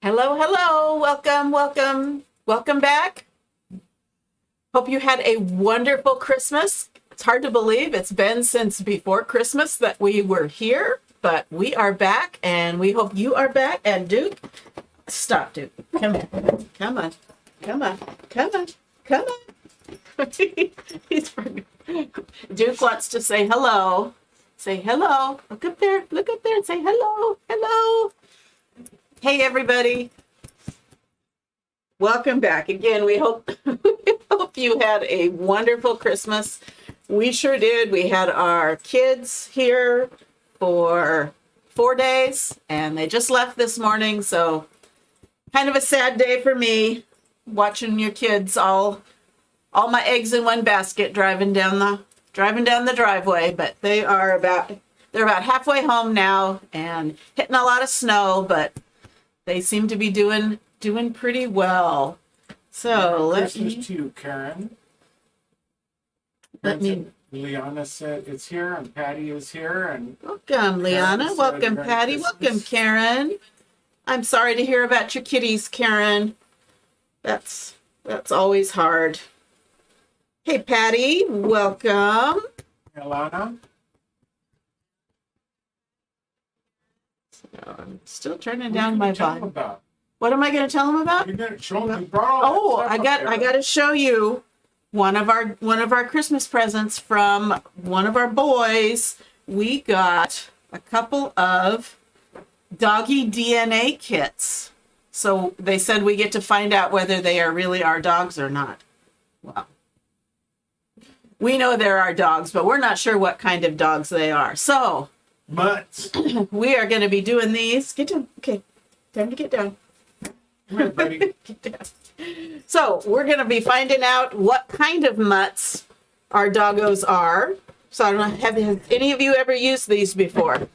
Hello, hello. Welcome back. Hope you had a wonderful Christmas. It's hard to believe it's been since before Christmas that we were here, but we are back and we hope you are back. And Duke, stop, Duke. Come here. Come on. Come on. Come on. Come on. Duke wants to say hello. Say hello. Look up there. Look up there and say hello. Hello. Hey, everybody. Welcome back. Again, we hope you had a wonderful Christmas. We sure did. We had our kids here for 4 days, and they just left this morning, so kind of a sad day for me, watching your kids all my eggs in one basket driving down the driveway, but they're about halfway home now and hitting a lot of snow, but they seem to be doing pretty well. So Christmas to you, Karen. Liana said it's here, and Patty is here, and welcome, Liana. Welcome, Patty. Welcome, Karen. I'm sorry to hear about your kitties, Karen. That's always hard. Hey, Patty. Welcome. Alana. So I'm still turning down my volume. About? What am I going to tell them about? You're going to show them. I got to show you one of our Christmas presents from one of our boys. We got a couple of Doggy DNA Kits. So they said we get to find out whether they are really our dogs or not. Well, we know they're our dogs, but we're not sure what kind of dogs they are. So mutts. We are going to be doing these. Get down. Okay. Time to get down. Come here, buddy. Get down. So we're going to be finding out what kind of mutts our doggos are. So I don't know, have any of you ever used these before?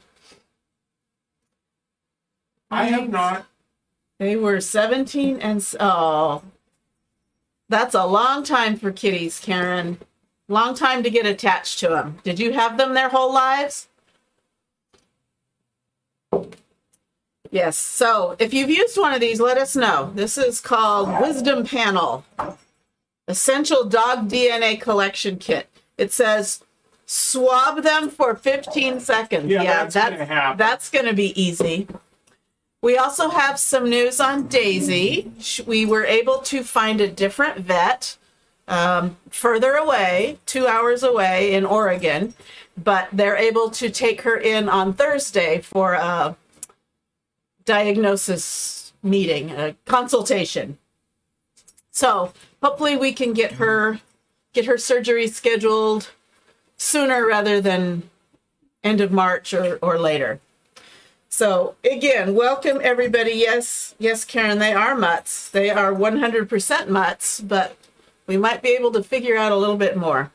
I have not. They were 17 and oh, that's a long time for kitties, Karen. Long time to get attached to them. Did you have them their whole lives? Yes. So if you've used one of these, let us know. This is called Wisdom Panel, Essential Dog DNA Collection Kit. It says swab them for 15 seconds. Yeah, that's going to be easy. We also have some news on Daisy. We were able to find a different vet further away, 2 hours away in Oregon, but they're able to take her in on Thursday for a diagnosis meeting, a consultation. So hopefully we can get her surgery scheduled sooner rather than end of March or later. So again, welcome everybody. Yes, Karen, they are mutts. They are 100% mutts, but we might be able to figure out a little bit more.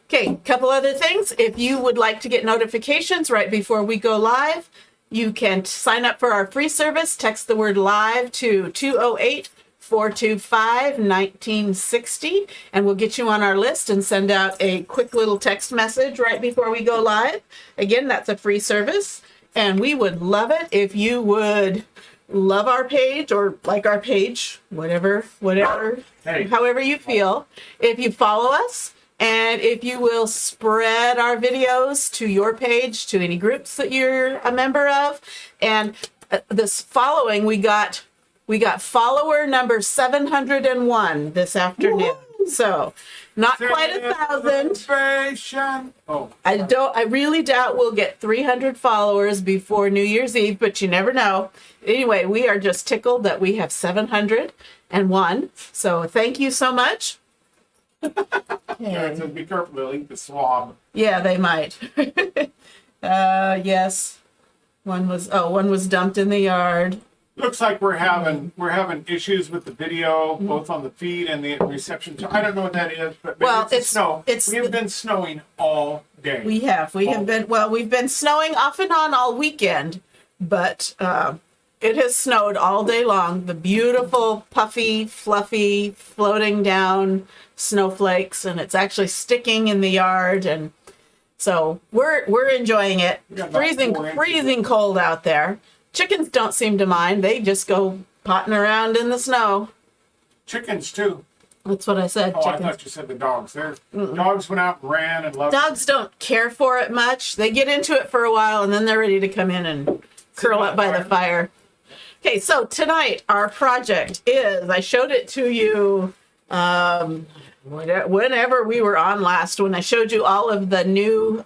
Okay, a couple other things. If you would like to get notifications right before we go live, you can sign up for our free service. Text the word live to 208-425-1960, and we'll get you on our list and send out a quick little text message right before we go live. Again, that's a free service, and we would love it if you would love our page or like our page, whatever, however you feel. If you follow us, and if you will spread our videos to your page, to any groups that you're a member of. And this following, we got follower number 701 this afternoon. Woo! So not quite 1,000. Oh, I really doubt we'll get 300 followers before New Year's Eve, but you never know. Anyway, we are just tickled that we have 701. So thank you so much. Yeah, so be careful, they'll eat the swab. Yeah, they might. Yes. One was dumped in the yard. Looks like we're having issues with the video, both on the feed and the reception. I don't know what that is, but maybe it's snow. We've been snowing all day. We've been snowing off and on all weekend, but it has snowed all day long. The beautiful, puffy, fluffy, floating down snowflakes, and it's actually sticking in the yard, and so we're enjoying it. Freezing cold out there. Chickens don't seem to mind. They just go potting around in the snow. Chickens too. That's what I said. Oh, chickens. I thought you said the dogs. Dogs went out and ran and loved Dogs don't care for it much. They get into it for a while and then they're ready to come in and curl up by the fire. Okay, so tonight our project is, I showed it to you whenever we were on last, when I showed you all of the new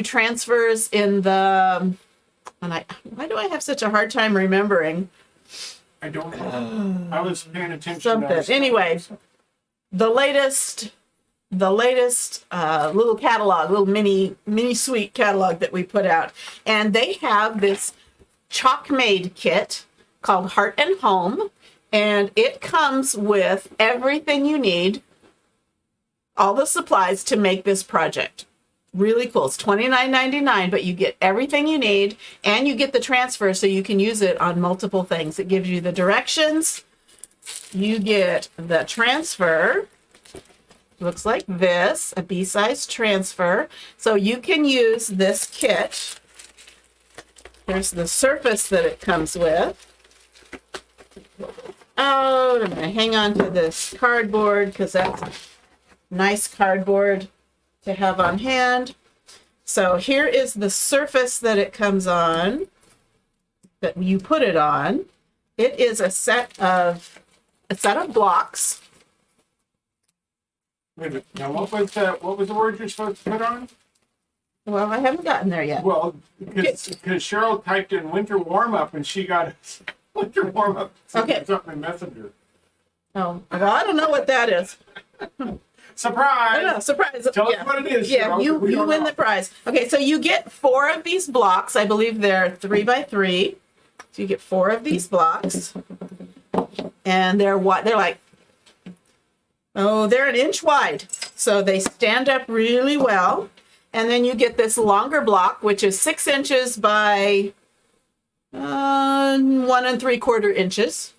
transfers in the, why do I have such a hard time remembering? I don't know. I was paying attention. Something. Anyway, the latest little catalog, little mini suite catalog that we put out, and they have this chalk made kit called Heart and Home, and it comes with everything you need, all the supplies to make this project. Really cool. It's $29.99, but you get everything you need, and you get the transfer so you can use it on multiple things. It gives you the directions. You get the transfer. Looks like this, a B-size transfer. So you can use this kit. Here's the surface that it comes with. Oh, I'm going to hang on to this cardboard because that's nice cardboard to have on hand. So here is the surface that it comes on, that you put it on. It is a set of blocks. Wait a minute. Now, what was the word you're supposed to put on? Well, I haven't gotten there yet. Well, because Cheryl typed in winter warm up and she got winter warm up. Okay. Something in Messenger. Oh, well, I don't know what that is. Surprise! I know, surprise. Tell us what it is. Yeah, Cheryl. you We win know. the prize. Okay, so you get 4 of these blocks. I believe they're 3x3. So you get 4 of these blocks, and they're like, they're an inch wide. So they stand up really well. And then you get this longer block, which is 6 inches by 1 3/4 inches.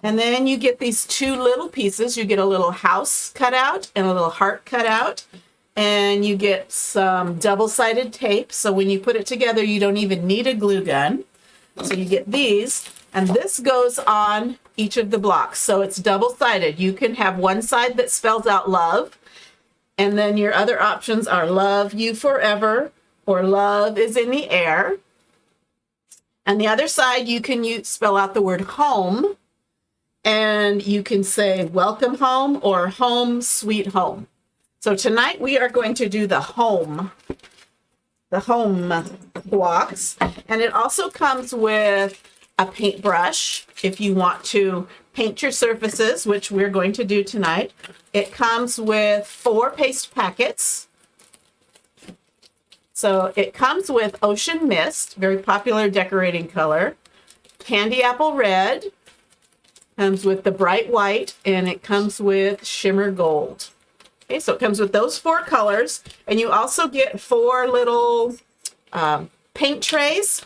And then you get these 2 little pieces. You get a little house cut out and a little heart cut out. And you get some double-sided tape. So when you put it together, you don't even need a glue gun. So you get these. And this goes on each of the blocks. So it's double-sided. You can have one side that spells out love. And then your other options are love you forever or love is in the air. And the other side, you can spell out the word home. And you can say welcome home or home sweet home. So tonight we are going to do the home blocks. And it also comes with a paintbrush if you want to paint your surfaces, which we're going to do tonight. It comes with 4 paste packets. So it comes with Ocean Mist, very popular decorating color, Candy Apple Red, comes with the Bright White, and it comes with Shimmer Gold. Okay, so it comes with those 4 colors, and you also get 4 little paint trays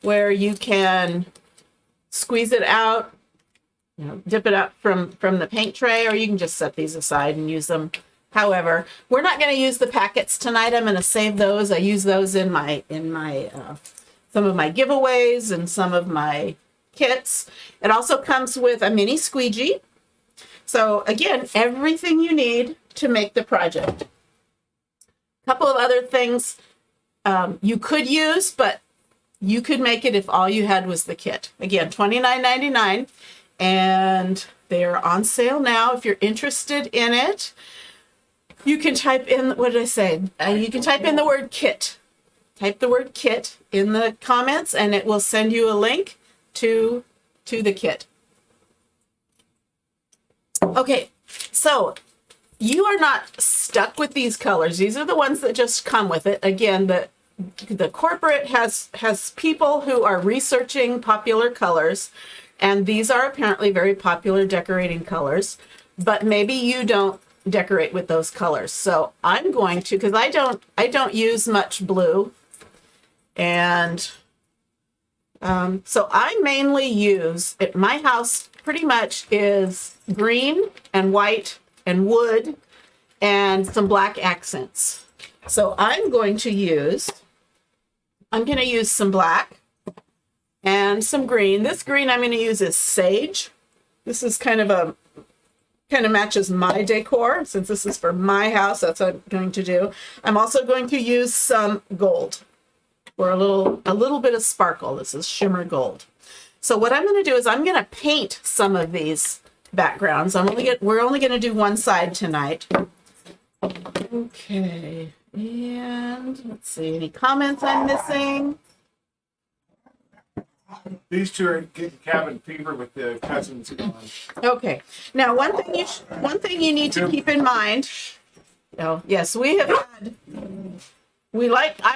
where you can squeeze it out, dip it up from the paint tray, or you can just set these aside and use them. However, we're not going to use the packets tonight. I'm going to save those. I use those in my some of my giveaways and some of my kits. It also comes with a mini squeegee. So again, everything you need to make the project. A couple of other things you could use, but you could make it if all you had was the kit. Again, $29.99, and they're on sale now. If you're interested in it, you can type in, what did I say? You can type in the word kit. Type the word kit in the comments, and it will send you a link to the kit. Okay, so you are not stuck with these colors. These are the ones that just come with it. Again, the corporate has people who are researching popular colors, and these are apparently very popular decorating colors, but maybe you don't decorate with those colors. So I'm going to, because I don't use much blue, and so I mainly use, at my house pretty much is green and white and wood and some black accents. So I'm going to use some black, and and some green. This green I'm going to use is sage. This is kind of matches my decor. Since this is for my house, that's what I'm going to do. I'm also going to use some gold for a little bit of sparkle. This is shimmer gold. So what I'm going to do is I'm going to paint some of these backgrounds. We're only going to do one side tonight. Okay, and let's see, any comments I'm missing? These two are getting cabin fever with the cousins going. Okay, now one thing you need to keep in mind. Oh yes, I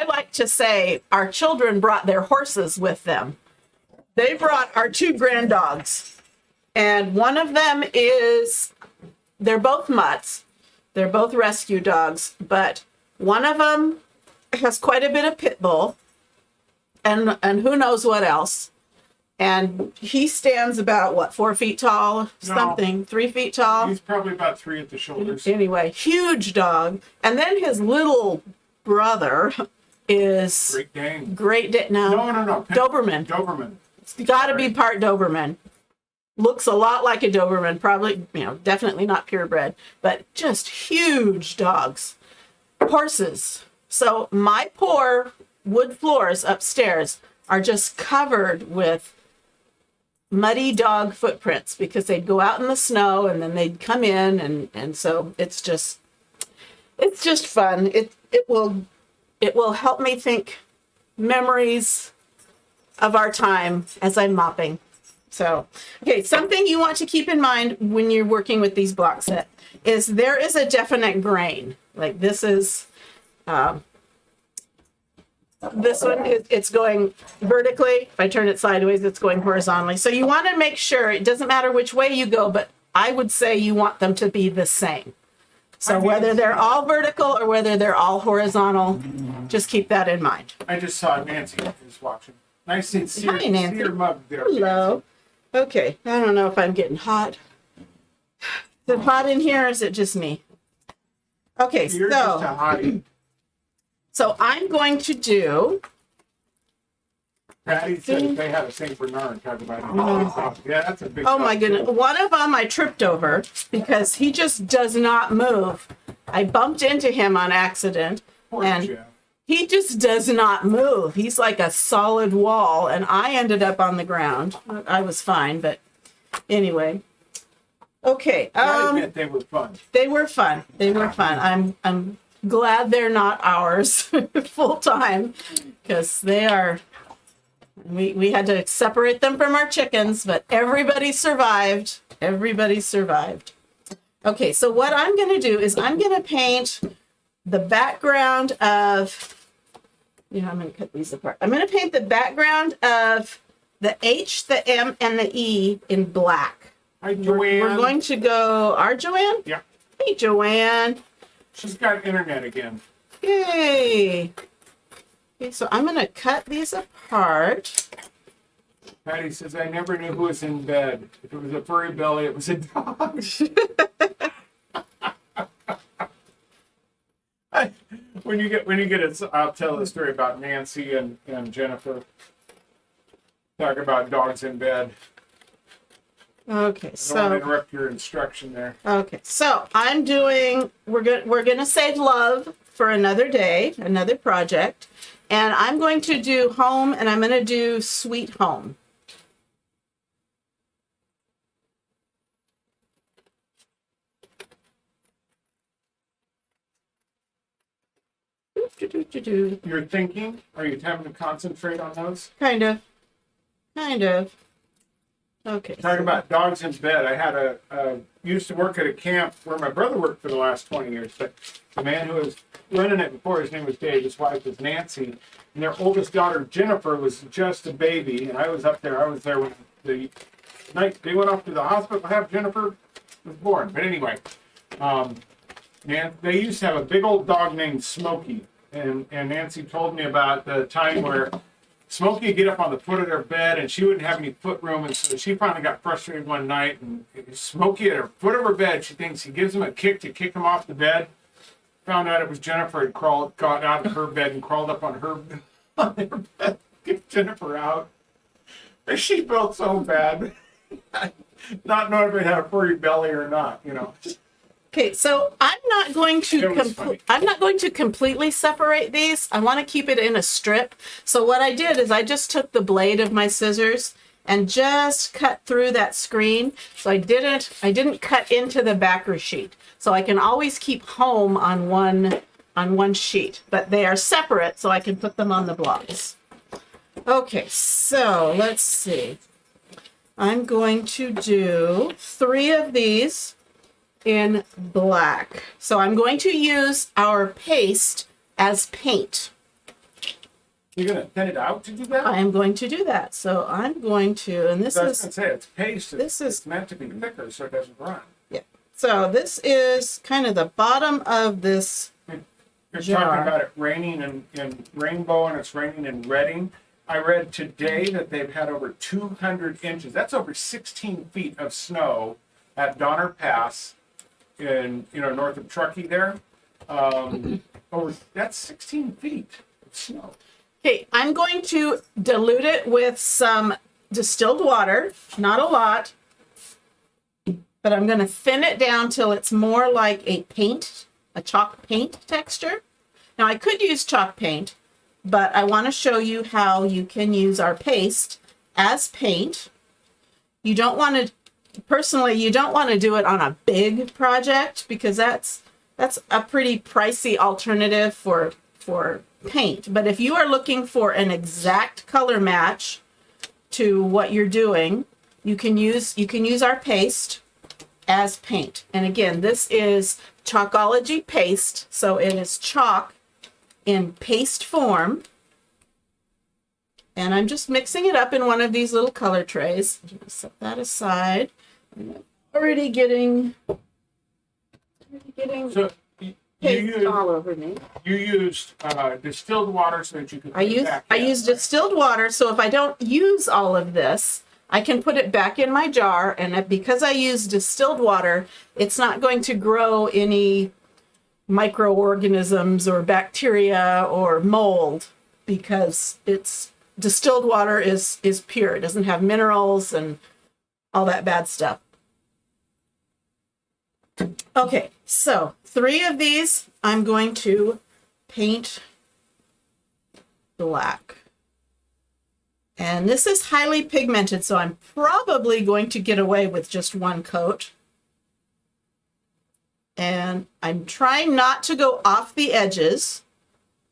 like to say our children brought their horses with them. They brought our two grand dogs, and one of them they're both mutts. They're both rescue dogs, but one of them has quite a bit of pit bull and who knows what else. And he stands about, 4 feet tall? Something. No, 3 feet tall? He's probably about 3 at the shoulders. Anyway, huge dog. And then his little brother is... Great Dane. No. Doberman. It's got to be part Doberman. Looks a lot like a Doberman, probably, definitely not purebred, but just huge dogs. Horses. So my poor wood floors upstairs are just covered with muddy dog footprints because they'd go out in the snow and then they'd come in and so it's just fun. It will help me think memories of our time as I'm mopping. So, okay, something you want to keep in mind when you're working with these block set is there is a definite grain. Like this is, this one, it's going vertically. If I turn it sideways, it's going horizontally. So you want to make sure, it doesn't matter which way you go, but I would say you want them to be the same. So whether they're all vertical or whether they're all horizontal, just keep that in mind. I just saw Nancy who's watching. Nice and see Hi, Nancy. Your mug there. Hello. Okay, I don't know if I'm getting hot. Is it hot in here or is it just me? Okay, You're just a hottie. So I'm going to do... Patty said they had a St. Bernard talk about it. Yeah, that's a big... Oh my goodness. One of them I tripped over because he just does not move. I bumped into him on accident. Poor and Jeff. He just does not move. He's like a solid wall, and I ended up on the ground. I was fine, but anyway. Okay. I admit they were fun. They were fun. They were fun. I'm glad they're not ours full time because they are. We had to separate them from our chickens, but everybody survived. Everybody survived. Okay, so what I'm going to do is I'm going to paint the background of, I'm going to cut these apart. I'm going to paint the background of the H, the M, and the E in black. Hi, Joanne. We're going to go, our Joanne? Yeah. Hey, Joanne. She's got internet again. Yay. Okay, so I'm going to cut these apart. Patty says, I never knew who was in bed. If it was a furry belly, it was a dog. When you get it, I'll tell the story about Nancy and Jennifer. Talk about dogs in bed. Okay, I don't want to interrupt your instruction there. Okay, so we're gonna save love for another day, another project, and I'm going to do home, and I'm gonna do sweet home. You're thinking? Are you having to concentrate on those? Kind of. Okay. Talking about dogs in bed. I had used to work at a camp where my brother worked for the last 20 years, but the man who was running it before, his name was Dave, his wife was Nancy, and their oldest daughter, Jennifer, was just a baby, and I was there when the night they went off to the hospital to have Jennifer was born. But anyway, they used to have a big old dog named Smokey, and Nancy told me about the time where Smokey would get up on the foot of their bed and she wouldn't have any foot room, and so she finally got frustrated one night, and Smokey at her foot of her bed, she thinks he gives him a kick to kick him off the bed. Found out it was Jennifer had got out of her bed and crawled up on her bed, kicked Jennifer out. She felt so bad, not knowing if it had a furry belly or not. You know. Okay, so I'm not going It was funny. to completely separate these. I want to keep it in a strip. So what I did is I just took the blade of my scissors and just cut through that screen. So I didn't cut into the backer sheet. So I can always keep home on one sheet, but they are separate so I can put them on the blocks. Okay, so let's see. I'm going to do 3 of these in black. So I'm going to use our paste as paint. You're gonna thin it out to do that? I am going to do that. So I'm going to, and this I was is, gonna say it's paste. this is- it's meant to be thicker so it doesn't run. yeah. So this is kind of the bottom of this. You're Jar. talking about it raining in Rainbow and it's raining in Reading. I read today that they've had over 200 inches. That's over 16 feet of snow at Donner Pass in, north of Truckee there. That's 16 feet of snow. Okay, I'm going to dilute it with some distilled water, not a lot, but I'm going to thin it down till it's more like a chalk paint texture. Now I could use chalk paint, but I want to show you how you can use our paste as paint. You don't want to, personally, you don't want to do it on a big project because that's a pretty pricey alternative for paint. But if you are looking for an exact color match to what you're doing, you can use our paste as paint. And again, this is Chalkology paste, so it is chalk in paste form. And I'm just mixing it up in one of these little color trays. I'm gonna set that aside. I'm already getting So you paste all over me. used distilled water so that you could. I use distilled water, so if I don't use all of this, I can put it back in my jar, and because I use distilled water, it's not going to grow any microorganisms or bacteria or mold because it's distilled water is pure. It doesn't have minerals and all that bad stuff. Okay, so 3 of these I'm going to paint black. And this is highly pigmented, so I'm probably going to get away with just 1 coat. And I'm trying not to go off the edges.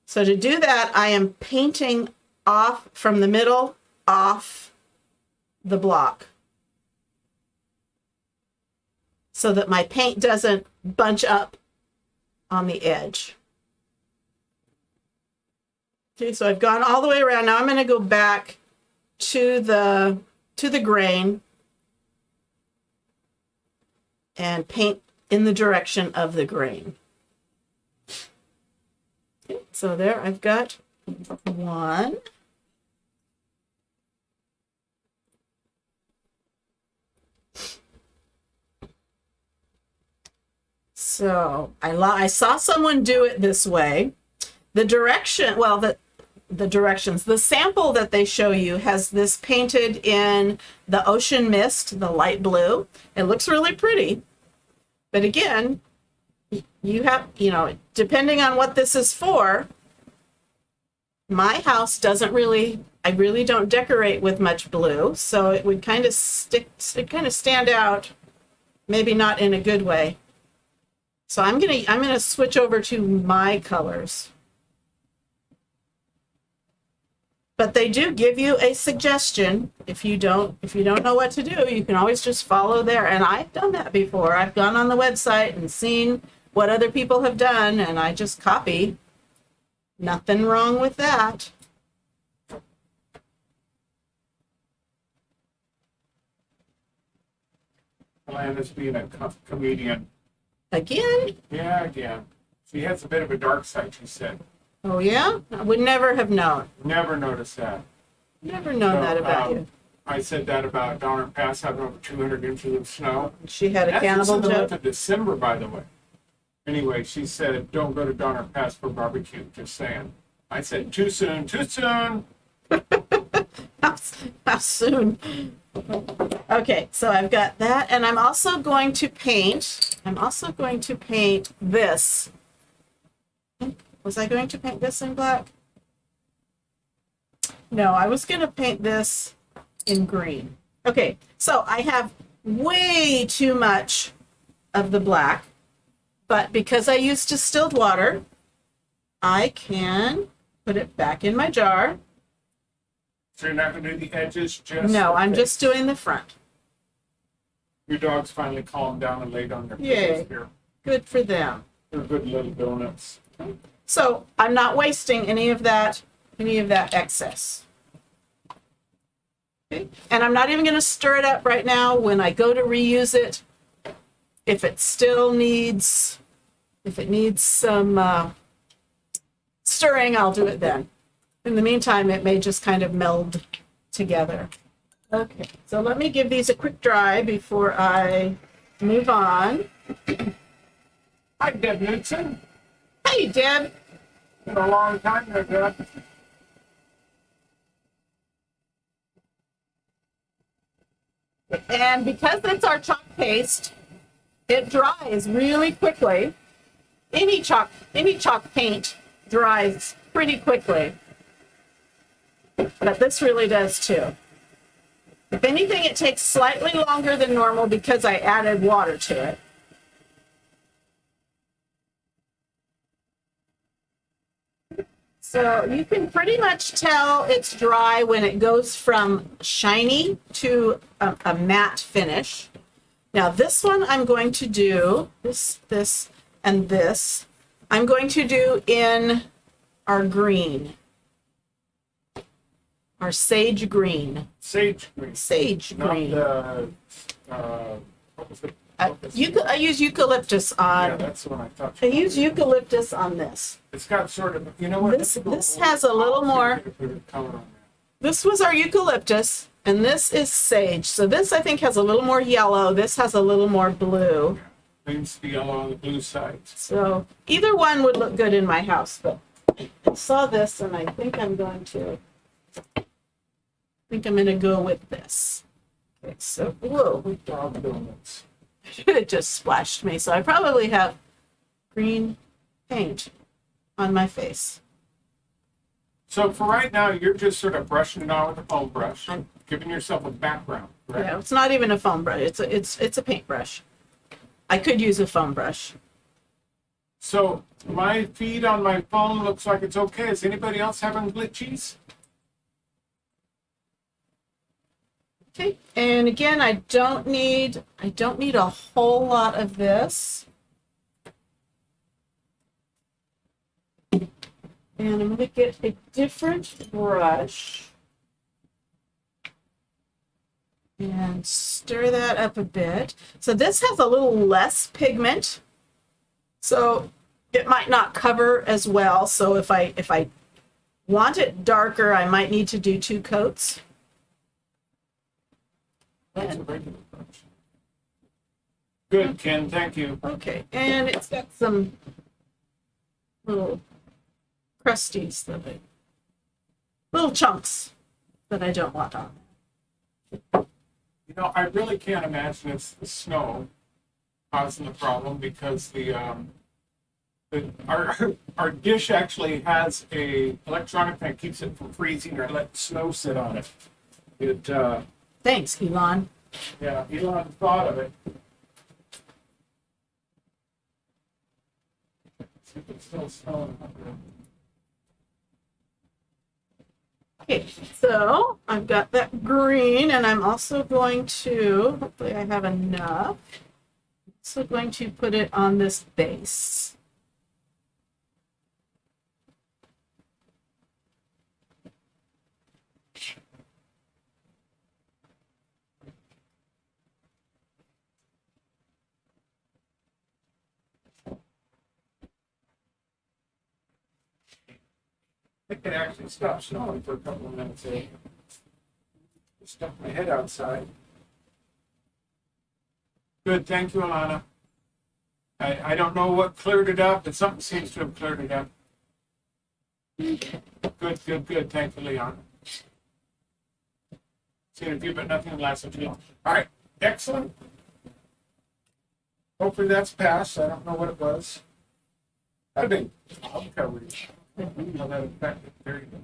So to do that, I am painting off from the middle, off the block, so that my paint doesn't bunch up on the edge. Okay, so I've gone all the way around. Now I'm going to go back to the grain and paint in the direction of the grain. Okay, so there I've got 1. So I saw someone do it this way. The direction, well, the directions, the sample that they show you has this painted in the ocean mist, the light blue. It looks really pretty. But again, you have, depending on what this is for, my house doesn't really, I really don't decorate with much blue. So it would kind of stand out, maybe not in a good way. So I'm gonna switch over to my colors. But they do give you a suggestion. If you don't know what to do, you can always just follow there. And I've done that before. I've gone on the website and seen what other people have done, and I just copy. Nothing wrong with that. Alanda's being a comedian. Again? Yeah, again. She has a bit of a dark side, she said. Oh, yeah? I would never have known. Never noticed that. Never known that about you. I said that about Donner Pass having over 200 inches of snow. She had a That's cannibal in the month joke. of December, by the way. Anyway, she said, don't go to Donner Pass for barbecue, just saying. I said, too soon, too soon. How soon? Okay, so I've got that, and I'm also going to paint this. Was I going to paint this in black? No, I was going to paint this in green. Okay, so I have way too much of the black, but because I used distilled water, I can put it back in my jar. So you're not going to do the edges, just No, the I'm face. just doing the front. Your dogs finally calmed down and laid on their Yay. pillows here. Good for them. They're good little donuts. So I'm not wasting any of that excess. Okay. And I'm not even going to stir it up right now. When I go to reuse it, if it needs some stirring, I'll do it then. In the meantime, it may just kind of meld together. Okay, so let me give these a quick dry before I move on. Hi, Deb Knudsen. Hey, Deb. Been a long time there, Deb. And because it's our chalk paste, it dries really quickly. Any chalk paint dries pretty quickly. But this really does too. If anything, it takes slightly longer than normal because I added water to it. So you can pretty much tell it's dry when it goes from shiny to a matte finish. Now this one I'm going to do, this, and this, I'm going to do in our green. Our sage green. Sage green. Sage green. Not the, what was the? I use eucalyptus on. Yeah, that's the one I thought. I use eucalyptus on this. It's got sort of, you know what? This has a little more. Color on that. This was our eucalyptus, and this is sage. So this I think has a little more yellow. This has a little more blue. Leans the yellow on the blue side. So either one would look good in my house, but I saw this and I think I'm going to go with this. Okay, so whoa, Dog donuts. it just splashed me. So I probably have green paint on my face. So for right now, you're just sort of brushing it on with a foam brush, giving yourself a background, correct? Yeah, it's not even a foam brush. It's a paintbrush. I could use a foam brush. So my feed on my phone looks like it's okay. Is anybody else having glitchies? Okay, and again, I don't need a whole lot of this. And I'm going to get a different brush and stir that up a bit. So this has a little less pigment, so it might not cover as well. So if I want it darker, I might need to do 2 coats. That's a regular brush. Good, Ken. Thank you. Okay, and it's got some little crusties, little chunks that I don't want on. You know, I really can't imagine it's the snow causing the problem because our dish actually has a electronic thing that keeps it from freezing or let snow sit on it. Thanks, Elon. Yeah, Elon thought of it. See if it's still snowing up there. Okay, so I've got that green, and I'm also going to, hopefully I have enough, also going to put it on this base. It can actually stop snowing for a couple of minutes. Stuck my head outside. Good, thank you, Alana. I don't know what cleared it up, but something seems to have cleared it up. Good. Thank you, Leon. Seen a few, but nothing lasted too long. All right, excellent. Hopefully that's passed. I don't know what it was. I've been cloud coverage. I don't know that affected. There you go.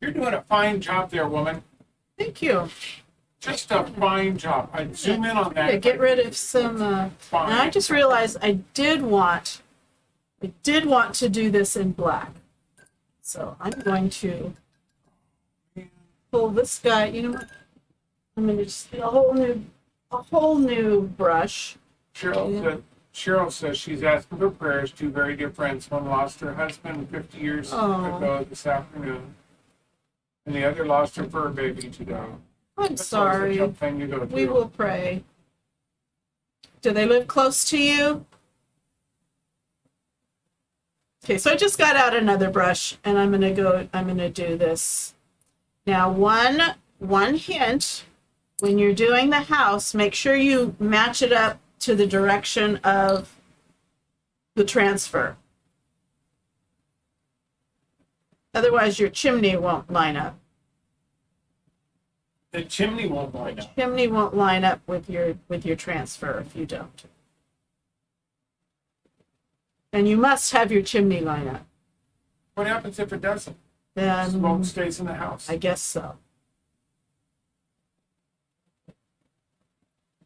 You're doing a fine job there, woman. Thank you. Just a fine job. I'd zoom in on that. Yeah, get rid of some. And I just realized I did want to do this in black. So I'm going to pull this guy. You know what? I'm going to just get a whole new brush. Cheryl says she's asking for prayers. Two very dear friends. One lost her husband 50 years ago this afternoon, and the other lost her fur baby today. I'm sorry. Thing you go through. We will pray. Do they live close to you? Okay, so I just got out another brush, and I'm gonna do this. Now, one hint, when you're doing the house, make sure you match it up to the direction of the transfer. Otherwise, your chimney won't line up. The chimney won't line up. Chimney won't line up with your transfer if you don't. And you must have your chimney line up. What happens if it doesn't? Then Smoke stays in the house. I guess so.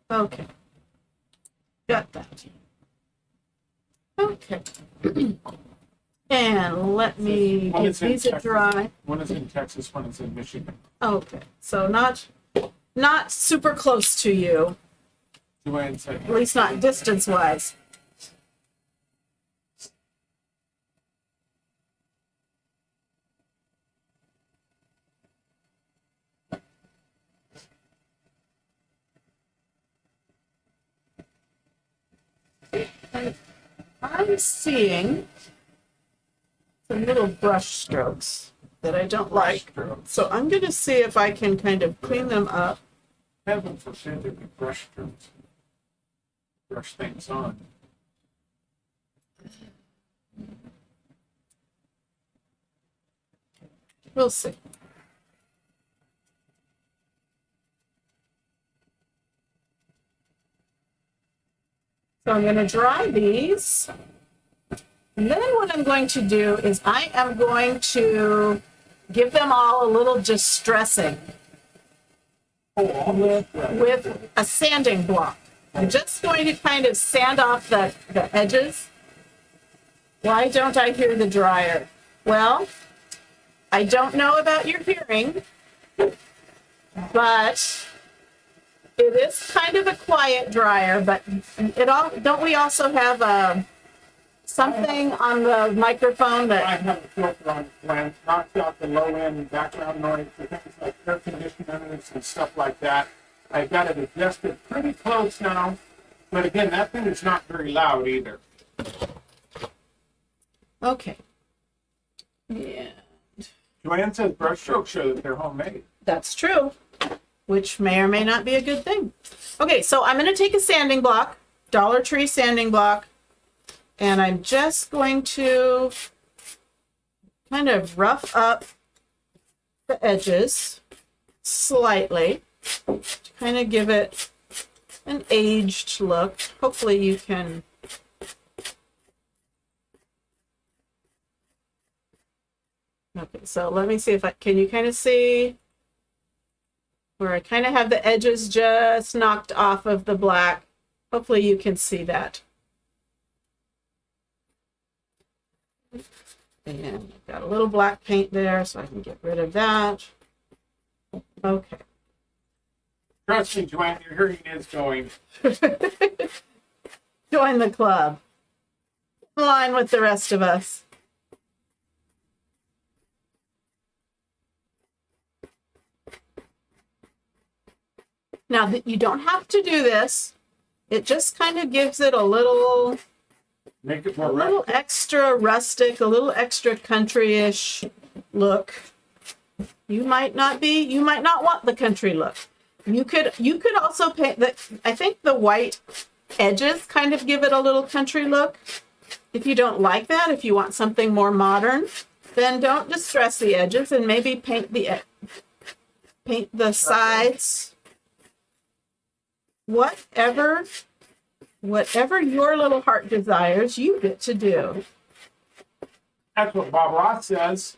Okay. Got that. Okay. And let me One give is in these a Texas. dry. One is in Texas, one is in Michigan. Okay. So not super close to you, Joanne said, at least not distance-wise. I'm seeing some little brush strokes that I don't like. So I'm going to see if I can kind of clean them up. heaven forbid that we brush things on. We'll see. So I'm going to dry these. And then what I'm going to do is I am going to give them all a little distressing with a sanding block. I'm just going to kind of sand off the edges. Why don't I hear the dryer? Well, I don't know about your hearing, but it is kind of a quiet dryer, but don't we also have something on the microphone I that, have a filter on the plant, knocks out the low end background noise for things like air conditioners and stuff like that. I've got it adjusted pretty close now, but again, that thing is not very loud either. okay. Yeah, Joanne says brush strokes show that they're homemade. that's true, which may or may not be a good thing. Okay, so I'm going to take a sanding block, Dollar Tree sanding block, and I'm just going to kind of rough up the edges slightly to kind of give it an aged look. Hopefully you can okay, so let me see if can you kind of see where I kind of have the edges just knocked off of the black. Hopefully you can see that. And I've got a little black paint there, so I can get rid of that. Okay. Trust me, Joanne, your hearing is going. Join the club. In line with the rest of us. Now, you don't have to do this. It just kind of gives it a little Make it more a little rustic. extra rustic, a little extra country-ish look. You might not want the country look. You could also paint I think the white edges kind of give it a little country look. If you don't like that, if you want something more modern, then don't distress the edges and maybe paint paint the sides, whatever your little heart desires, you get to do. That's what Bob Ross says.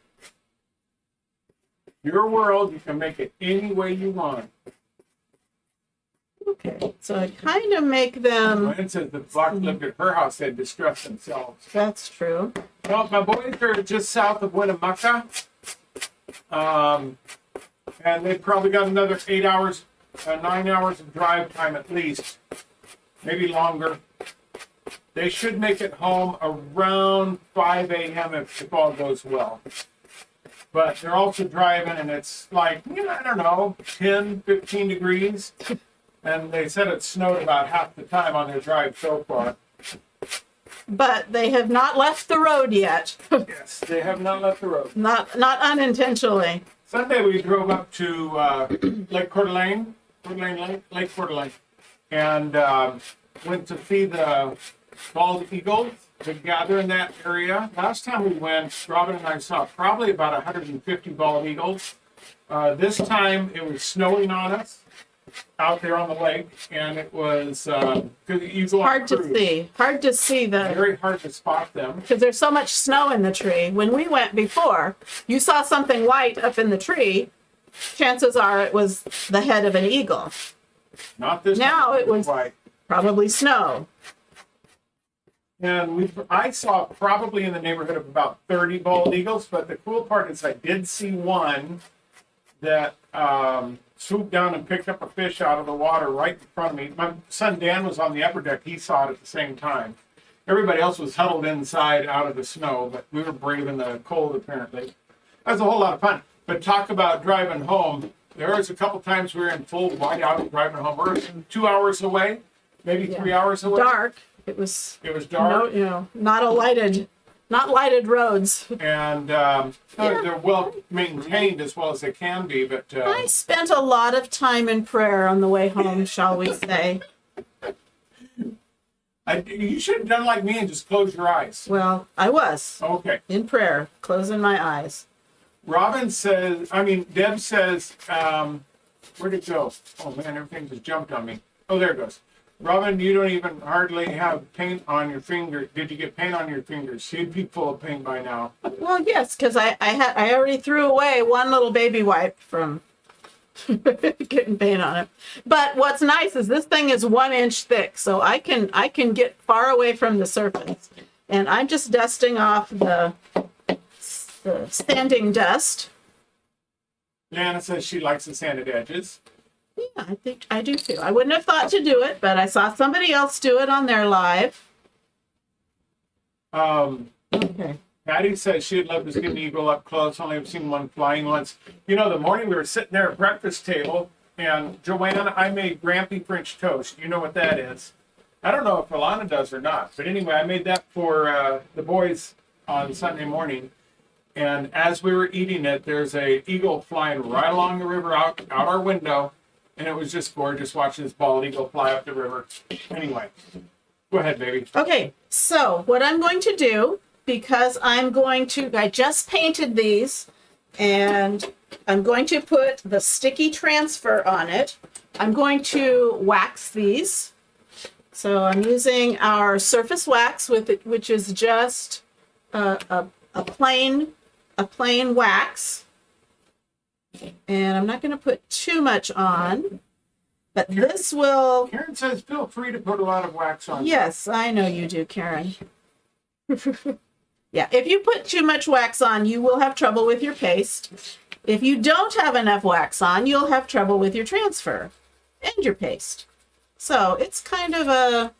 Your world, you can make it any way you want. Okay, so I kind of make them. Lynn says the flock lived at her house, they'd distress themselves. That's true. Well, my boys are just south of Winnemucca. And they've probably got another 9 hours of drive time at least, maybe longer. They should make it home around 5 a.m. if all goes well. But they're also driving, and it's like, I don't know, 10, 15 degrees. And they said it snowed about half the time on their drive so far. But they have not left the road yet. Yes, they have not left the road. Not unintentionally. Sunday we drove up to Lake Coeur d'Alene, Lake Coeur d'Alene, and went to see the bald eagles that gather in that area. Last time we went, Robin and I saw probably about 150 bald eagles. This time it was snowing on us out there on the lake, and it was you go Hard to see them. Very hard to spot them because there's so much snow in the tree. When we went before, you saw something white up in the tree. Chances are it was the head of an eagle. Not this now it was white. Probably snow. And I saw probably in the neighborhood of about 30 bald eagles, but the cool part is I did see one that swooped down and picked up a fish out of the water right in front of me. My son Dan was on the upper deck. He saw it at the same time. Everybody else was huddled inside out of the snow, but we were brave in the cold apparently. That was a whole lot of fun. But talk about driving home. There was a couple times we were in full whiteout driving home. We were 2 hours away, maybe 3 hours away. Dark. It was dark. Not lighted roads. And they're well maintained as well as they can be. But I spent a lot of time in prayer on the way home, shall we say. You should have done like me and just close your eyes. Well, I was. Okay. In prayer, closing my eyes. Deb says, where'd it go? Oh man, everything just jumped on me. Oh, there it goes. Robin, you don't even hardly have paint on your finger. Did you get paint on your fingers? You'd be full of paint by now. Well, yes, because I already threw away one little baby wipe from getting paint on it. But what's nice is this thing is 1 inch thick, so I can get far away from the surface. And I'm just dusting off the sanding dust. Lana says she likes the sanded edges. Yeah, I think I do too. I wouldn't have thought to do it, but I saw somebody else do it on their live. Okay. Patty says she'd love to see an eagle up close. Only have seen one flying once. The morning we were sitting there at breakfast table, and Joanne, I made Grampy French toast. You know what that is. I don't know if Alana does or not, but anyway, I made that for the boys on Sunday morning. And as we were eating it, there's a eagle flying right along the river out our window. And it was just gorgeous watching this bald eagle fly up the river. Anyway, go ahead, baby. Okay, so what I'm going to do, because I just painted these, and I'm going to put the sticky transfer on it. I'm going to wax these. So I'm using our surface wax which is just a plain wax. And I'm not going to put too much on, but this will... Karen says feel free to put a lot of wax on. Yes, I know you do, Karen. Yeah, if you put too much wax on, you will have trouble with your paste. If you don't have enough wax on, you'll have trouble with your transfer and your paste. So it's kind of a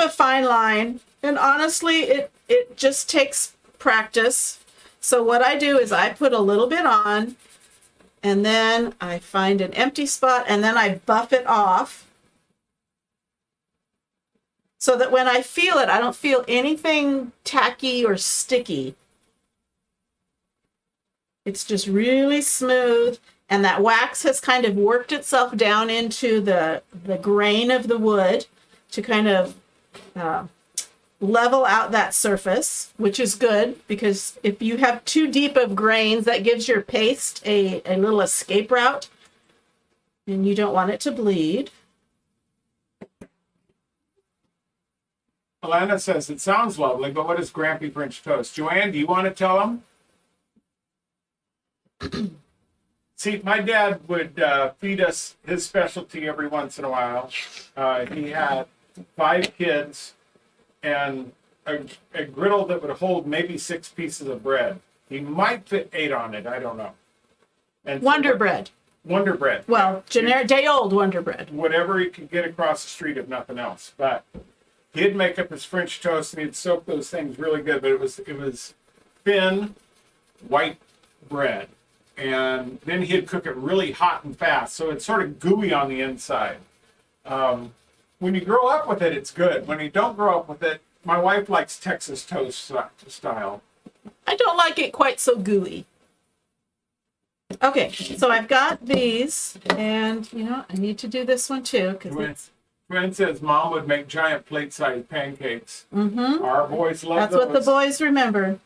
fine line, and honestly, it just takes practice. So what I do is I put a little bit on, and then I find an empty spot, and then I buff it off so that when I feel it, I don't feel anything tacky or sticky. It's just really smooth, and that wax has kind of worked itself down into the grain of the wood to kind of level out that surface, which is good because if you have too deep of grains, that gives your paste a little escape route and you don't want it to bleed. Alana says, it sounds lovely, but what is Grampy French toast? Joanne, do you want to tell them? See, my dad would feed us his specialty every once in a while. He had 5 kids and a griddle that would hold maybe 6 pieces of bread. He might fit 8 on it. I don't know. And Wonder Bread. Wonder Bread. Well, generic, day-old Wonder Bread. Whatever he could get across the street, if nothing else. But he'd make up his French toast and he'd soak those things really good. But it was thin, white bread. And then he'd cook it really hot and fast. So it's sort of gooey on the inside. When you grow up with it, it's good. When you don't grow up with it, my wife likes Texas toast style. I don't like it quite so gooey. Okay, so I've got these, and you know, I need to do this one too because Gwen says Mom would make giant plate-sized pancakes. Our boys love that's those. what the boys remember.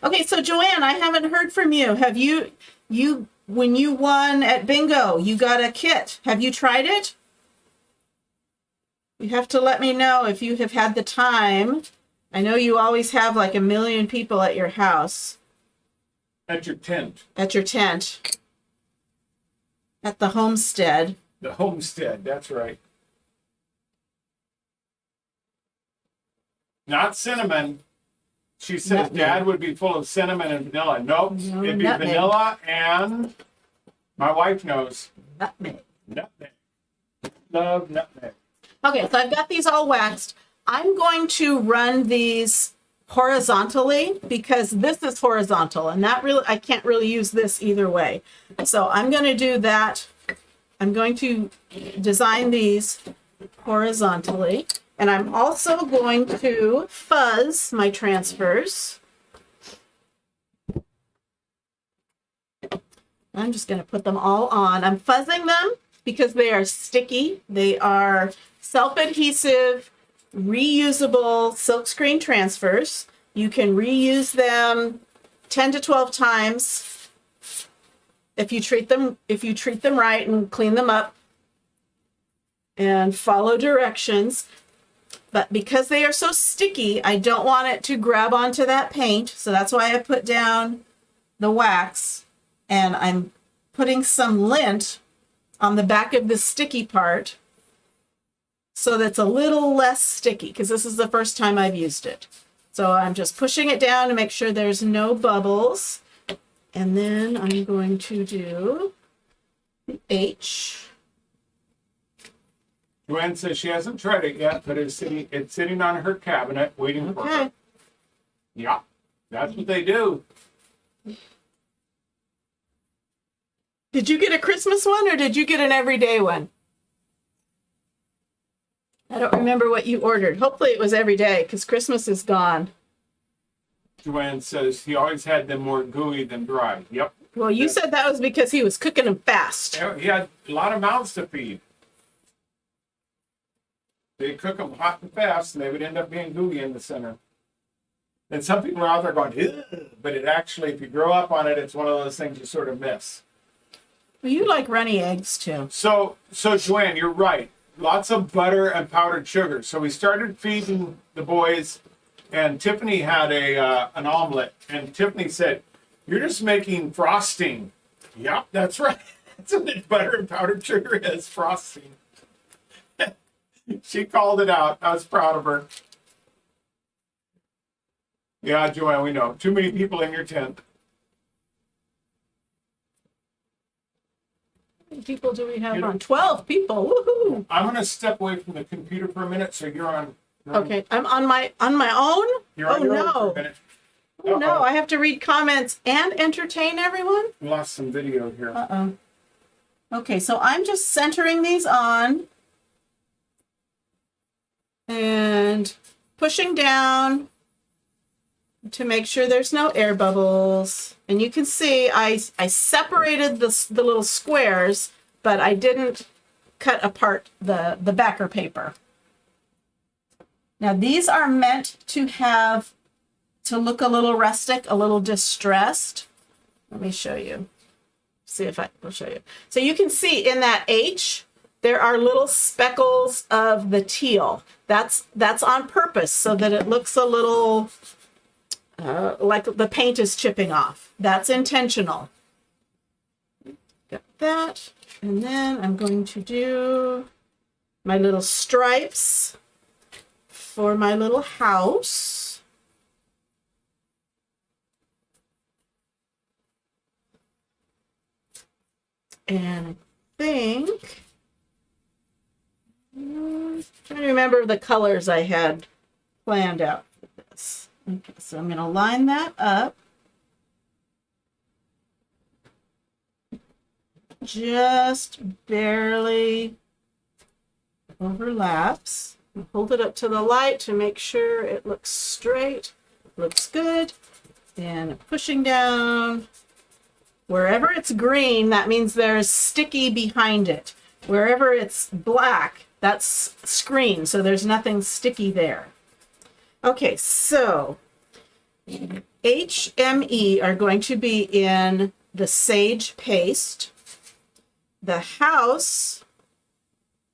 Okay, so Joanne, I haven't heard from you. Have you when you won at bingo, you got a kit. Have you tried it? You have to let me know if you have had the time. I know you always have like 1 million people at your house. At your tent. At your tent. At the homestead. The homestead, that's right. Not cinnamon. She says Nutmeg. Dad would be full of cinnamon and vanilla. Nope, No, it'd be nutmeg. vanilla and my wife knows. Nutmeg. Nutmeg. Love nutmeg. Okay, so I've got these all waxed. I'm going to run these horizontally because this is horizontal and that really, I can't really use this either way. So I'm going to do that. I'm going to design these horizontally. And I'm also going to fuzz my transfers. I'm just going to put them all on. I'm fuzzing them because they are sticky. They are self-adhesive, reusable silkscreen transfers. You can reuse them 10 to 12 times if you treat them right and clean them up and follow directions. But because they are so sticky, I don't want it to grab onto that paint. So that's why I put down the wax, and I'm putting some lint on the back of the sticky part so that's a little less sticky because this is the first time I've used it. So I'm just pushing it down to make sure there's no bubbles. And then I'm going to do the H. Joanne says she hasn't tried it yet, but it's sitting on her cabinet waiting for her. Okay. Yeah, that's what they do. Did you get a Christmas one or did you get an everyday one? I don't remember what you ordered. Hopefully it was every day because Christmas is gone. Joanne says he always had them more gooey than dry. Yep. Well, you said that was because he was cooking them fast. He had a lot of mouths to feed. They cook them hot and fast, and they would end up being gooey in the center. And some people are out there going, ugh, but it actually, if you grow up on it, it's one of those things you sort of miss. Well, you like runny eggs too. So Joanne, you're right. Lots of butter and powdered sugar. So we started feeding the boys, and Tiffany had an omelet, and Tiffany said, "You're just making frosting." Yep, that's right. That's what butter and powdered sugar is, frosting. She called it out. I was proud of her. Yeah, Joanne, we know. Too many people in your tent. How many people do we have on? 12 people. Woohoo! I'm going to step away from the computer for a minute, so you're on. Okay, I'm on my own. You're on Oh your own for no! a minute. Oh no! Uh-oh. I have to read comments and entertain everyone. We lost some video here. Uh-oh. Okay, so I'm just centering these on and pushing down to make sure there's no air bubbles. And you can see I separated the little squares, but I didn't cut apart the backer paper. Now these are meant to look a little rustic, a little distressed. Let me show you. See if will show you. So you can see in that H, there are little speckles of the teal. That's on purpose so that it looks a little like the paint is chipping off. That's intentional. Got that. And then I'm going to do my little stripes for my little house. And I think, I'm trying to remember the colors I had planned out for this. Okay, so I'm going to line that up. Just barely overlaps. Hold it up to the light to make sure it looks straight, looks good. And pushing down. Wherever it's green, that means there's sticky behind it. Wherever it's black, that's screen, so there's nothing sticky there. Okay, so HME are going to be in the sage paste, the house,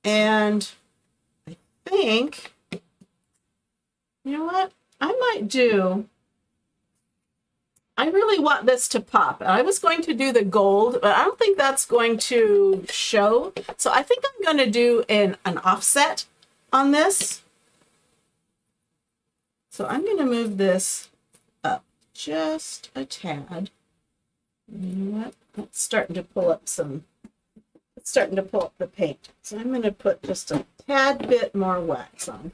and I think, you know what? I really want this to pop. I was going to do the gold, but I don't think that's going to show. So I think I'm going to do an offset on this. So I'm going to move this up just a tad. You know what? It's starting to pull up the paint. So I'm going to put just a tad bit more wax on.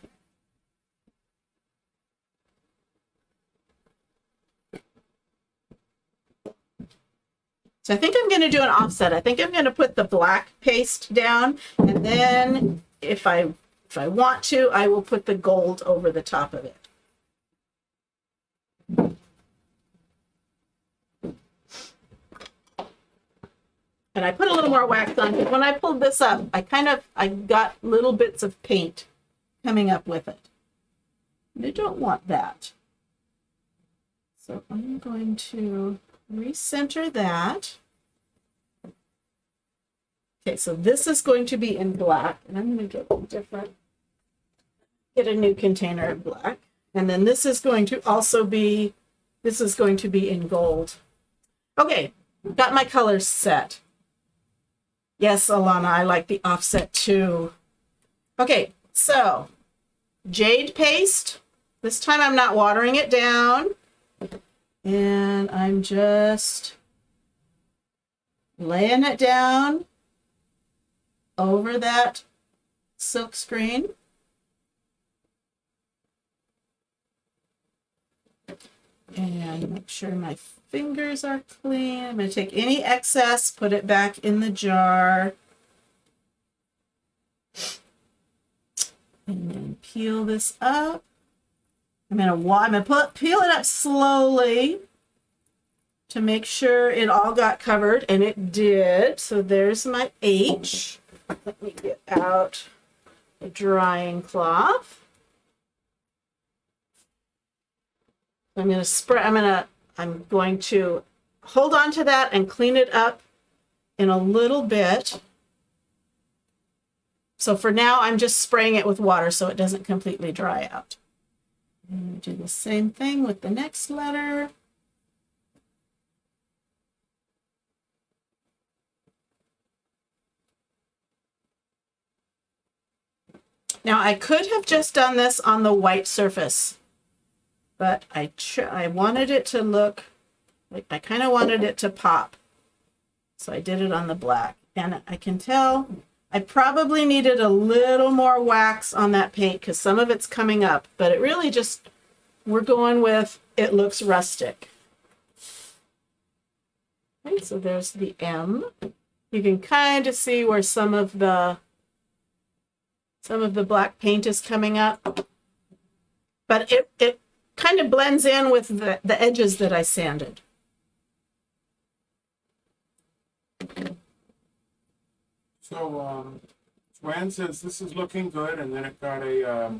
So I think I'm going to do an offset. I think I'm going to put the black paste down, and then if I want to, I will put the gold over the top of it. And I put a little more wax on because when I pulled this up, I got little bits of paint coming up with it. And I don't want that. So I'm going to recenter that. Okay, so this is going to be in black, and I'm going to get a new container of black. And then this is going to be in gold. Okay, got my colors set. Yes, Alana, I like the offset too. Okay, so jade paste. This time I'm not watering it down. And I'm just laying it down over that silk screen. And make sure my fingers are clean. I'm going to take any excess, put it back in the jar. And then peel this up. I'm going to peel it up slowly to make sure it all got covered, and it did. So there's my H. Let me get out a drying cloth. I'm going to hold on to that and clean it up in a little bit. So for now, I'm just spraying it with water so it doesn't completely dry out. And do the same thing with the next letter. Now I could have just done this on the white surface, but I wanted it to look like, I kind of wanted it to pop. So I did it on the black, and I can tell I probably needed a little more wax on that paint because some of it's coming up, but it really just, we're going with, it looks rustic. Okay, so there's the M. You can kind of see where some of the black paint is coming up, but it kind of blends in with the edges that I sanded. So Joanne says this is looking good, and then it got a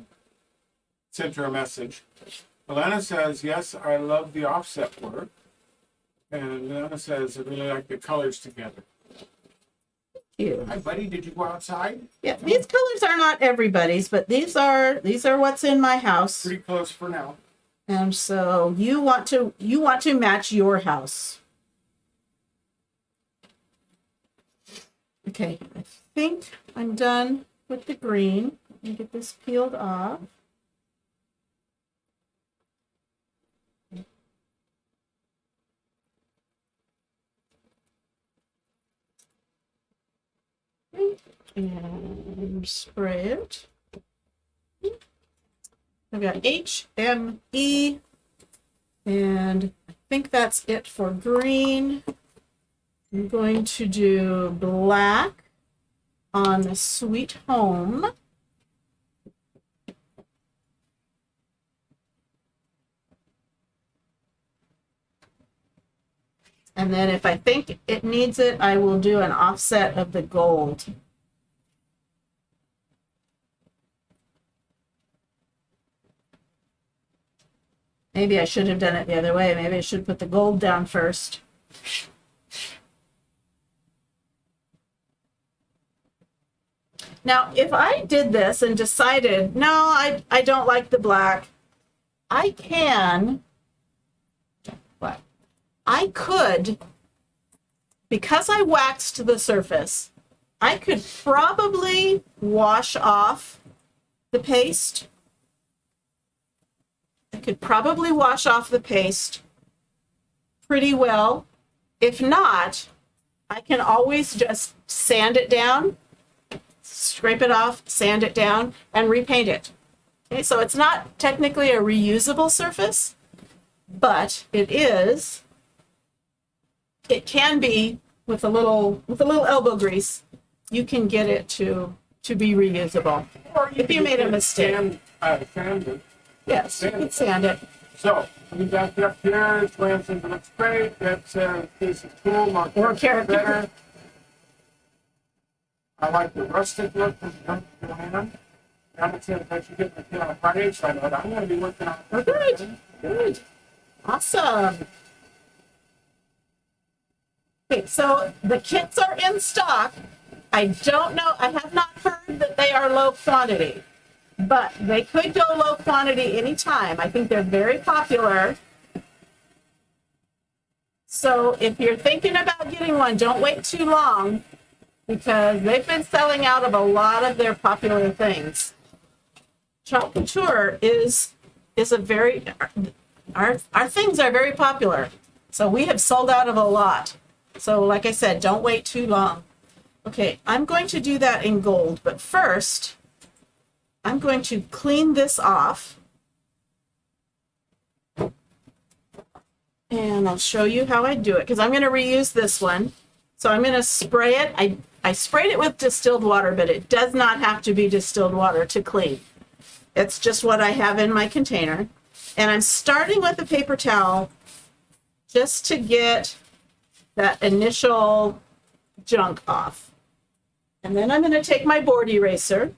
sent her a message. Alana says, yes, I love the offset work. And Alana says, I really like the colors together. Cute. Hi, buddy. Did you go outside? Yeah, these colors are not everybody's, but these are what's in my house. Pretty close for now. And so you want to match your house. Okay, I think I'm done with the green. Let me get this peeled off. And spray it. I've got H, M, E, and I think that's it for green. I'm going to do black on Sweet Home. And then if I think it needs it, I will do an offset of the gold. Maybe I should have done it the other way. Maybe I should put the gold down first. Now, if I did this and decided, no, I don't like the black, I can, what? I could, because I waxed the surface, I could probably wash off the paste. I could probably wash off the paste pretty well. If not, I can always just sand it down, scrape it off, sand it down, and repaint it. Okay, so it's not technically a reusable surface, but it can be with a little elbow grease, you can get it to be reusable. Or If you made a mistake. Sand it. Yes, you can sand it. So, we got up here, it's Lansing, looks great. That's a piece of tool, Or character. better. I like the rustic look from Joanna. I'm saying I should get my kid on a Friday, so I'm going to be working on it. Good, good. Awesome. Okay, so the kits are in stock. I don't know, I have not heard that they are low quantity, but they could go low quantity anytime. I think they're very popular. So if you're thinking about getting one, don't wait too long because they've been selling out of a lot of their popular things. Chalk Couture is a very, our things are very popular. So we have sold out of a lot. So like I said, don't wait too long. Okay, I'm going to do that in gold, but first, I'm going to clean this off. And I'll show you how I do it, because I'm going to reuse this one. So I'm going to spray it. I sprayed it with distilled water, but it does not have to be distilled water to clean. It's just what I have in my container. And I'm starting with a paper towel just to get that initial junk off. And then I'm going to take my board eraser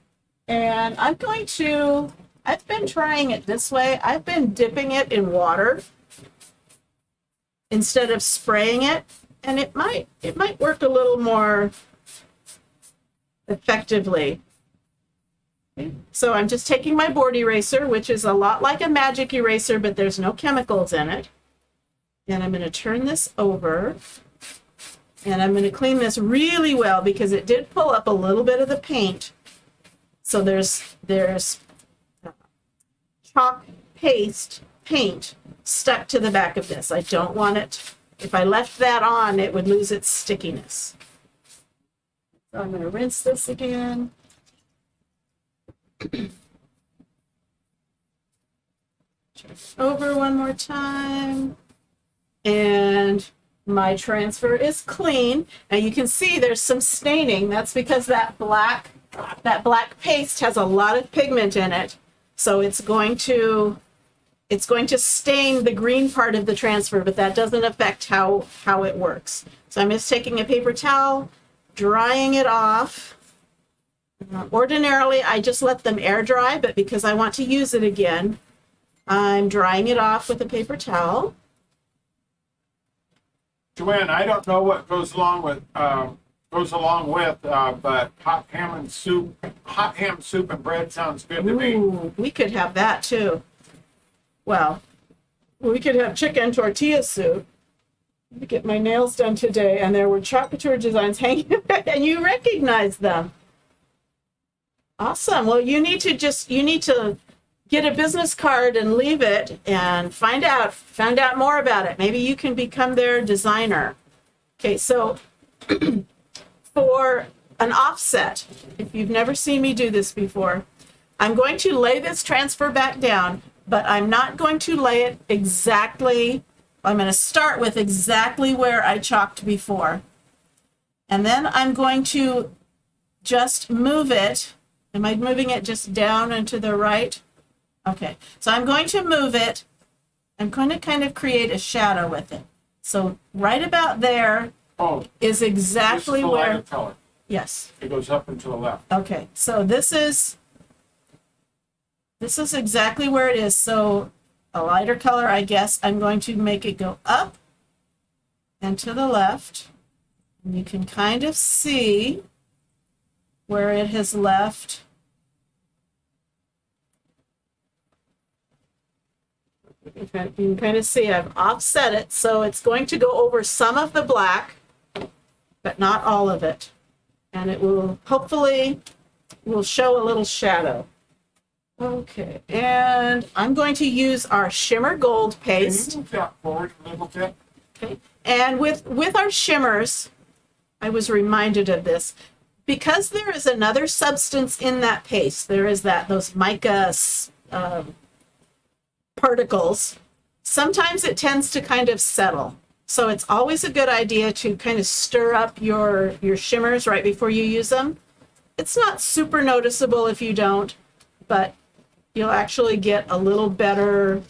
and I've been trying it this way. I've been dipping it in water instead of spraying it, and it might work a little more effectively. So I'm just taking my board eraser, which is a lot like a magic eraser, but there's no chemicals in it. And I'm going to turn this over. And I'm going to clean this really well because it did pull up a little bit of the paint. So there's chalk paint stuck to the back of this. I don't want it. If I left that on, it would lose its stickiness. So I'm going to rinse this again. Turn it over one more time. And my transfer is clean. Now you can see there's some staining. That's because that black paste has a lot of pigment in it. So it's going to stain the green part of the transfer, but that doesn't affect how it works. So I'm just taking a paper towel, drying it off. Ordinarily, I just let them air dry, but because I want to use it again, I'm drying it off with a paper towel. Joanne, I don't know what goes along with but hot ham soup and bread sounds good to me. Ooh, we could have that too. Well, we could have chicken tortilla soup. Let me get my nails done today, and there were chocolate designs hanging, and you recognize them. Awesome. Well, you need to get a business card and leave it and find out more about it. Maybe you can become their designer. Okay, so for an offset, if you've never seen me do this before, I'm going to lay this transfer back down, but I'm not going to lay it exactly. I'm going to start with exactly where I chalked before. And then I'm going to just move it. Am I moving it just down and to the right? Okay, so I'm going to move it. I'm going to kind of create a shadow with it. So right about there is exactly this is the where. lighter color. Yes. It goes up and to the left. Okay, so this is exactly where it is. So a lighter color, I guess, I'm going to make it go up and to the left. And you can kind of see where it has left. You can kind of see I've offset it, so it's going to go over some of the black, but not all of it. And it will hopefully show a little shadow. Okay, and I'm going to use our Shimmer Gold paste. Can you move that forward a little bit? Okay, and with our shimmers, I was reminded of this. Because there is another substance in that paste, there is those mica particles, sometimes it tends to kind of settle. So it's always a good idea to kind of stir up your shimmers right before you use them. It's not super noticeable if you don't, but you'll actually get a little better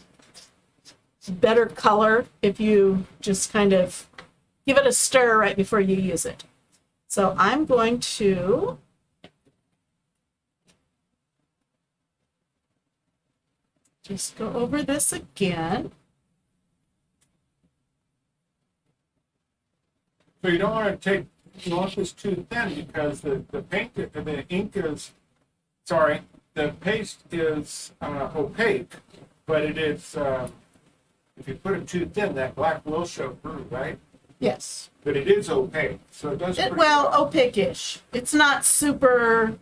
color if you just kind of give it a stir right before you use it. So I'm going to just go over this again. So you don't want to want this too thin because the paste is opaque, but it is, if you put it too thin, that black will show through, right? Yes. But it is opaque, so it does. Opaque-ish. It's not super.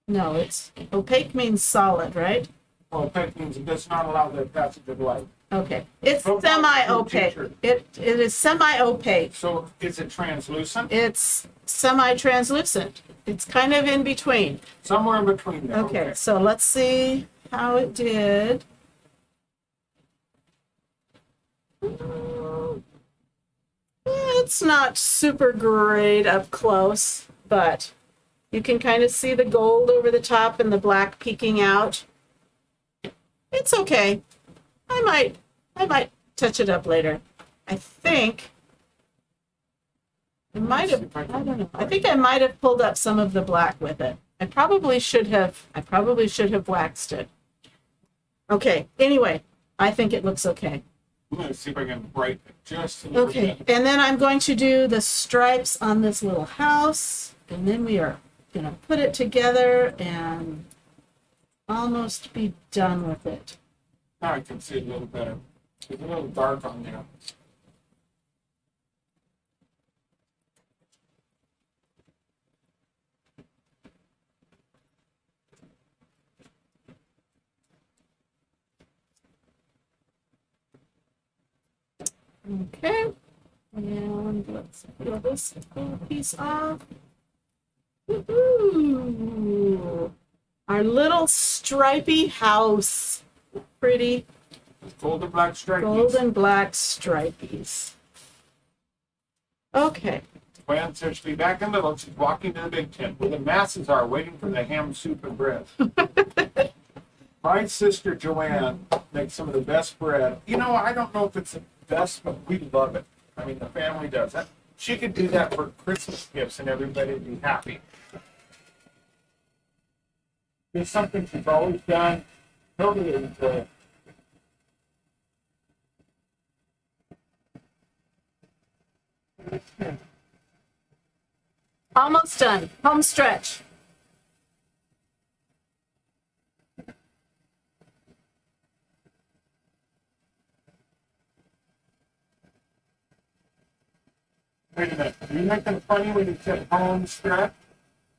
No, it's opaque means solid, right? Opaque means it does not allow the passage of light. Okay. It's semi-opaque. It is semi-opaque. So is it translucent? It's semi-translucent. It's kind of in between. Somewhere in between there. Okay, so let's see how it did. It's not super great up close, but you can kind of see the gold over the top and the black peeking out. It's okay. I might touch it up later. I think I might have, I don't know. I think I might have pulled up some of the black with it. I probably should have waxed it. Okay, anyway, I think it looks okay. I'm going to see if I can brighten it just a little bit. Okay, and then I'm going to do the stripes on this little house, and then we are going to put it together and almost be done with it. Now I can see it a little better. It's a little dark on there. Okay, and let's peel this little piece off. Woohoo! Our little stripy house. Pretty. Gold and black stripe. Gold and black stripies. Okay. Gwen says she'll be back in the middle. She's walking to the big tent where the masses are waiting for the ham, soup, and bread. My sister Joanne makes some of the best bread. You know, I don't know if it's the best, but we love it. I mean, the family does that. She could do that for Christmas gifts and everybody would be happy. It's something she's always done. Totally enjoy it. Almost done. Home stretch. Wait a minute. Are you making funny when you said home stretch?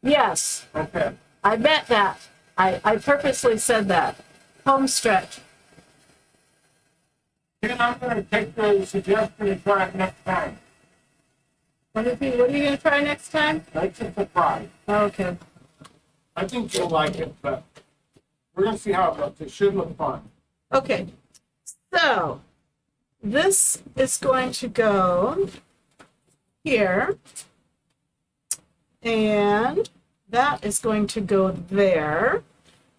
Yes, Okay. I meant that. I purposely said that. Home stretch. Then I'm going to take the suggestion and try it next time. What are you going to try next time? That's a surprise. Okay. I think you'll like it, but we're going to see how it looks. It should look fun. Okay. So, this is going to go here. And that is going to go there.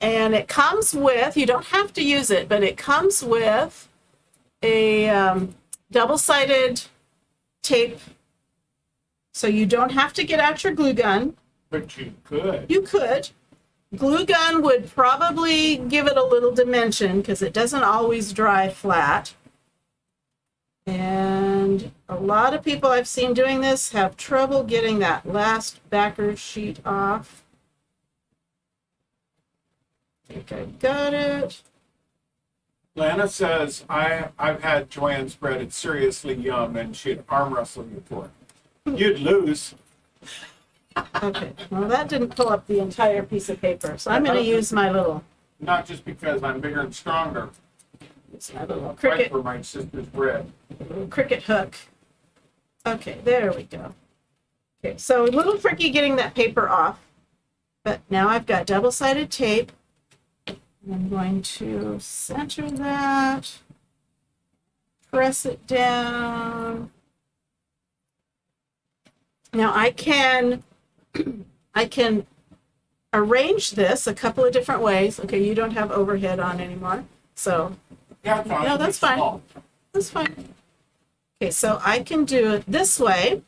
And it comes with, you don't have to use it, but it comes with a double-sided tape. So you don't have to get out your glue gun. But you could. You could. Glue gun would probably give it a little dimension because it doesn't always dry flat. And a lot of people I've seen doing this have trouble getting that last backer sheet off. I think I got it. Lana says, I've had Joanne's bread. It's seriously yum, and she'd arm wrestle you for it. You'd lose. Okay, well that didn't pull up the entire piece of paper, so I'm going to use my little because I'm bigger and stronger. It's my little Fight cricket, for my sister's bread. little cricket hook. Okay, there we go. Okay, so a little tricky getting that paper off, but now I've got double-sided tape. I'm going to center that, press it down. Now I can arrange this a couple of different ways. Okay, you don't have overhead on anymore, so Yeah, fine. no, that's It's fine. small. That's fine. Okay, so I can do it this way.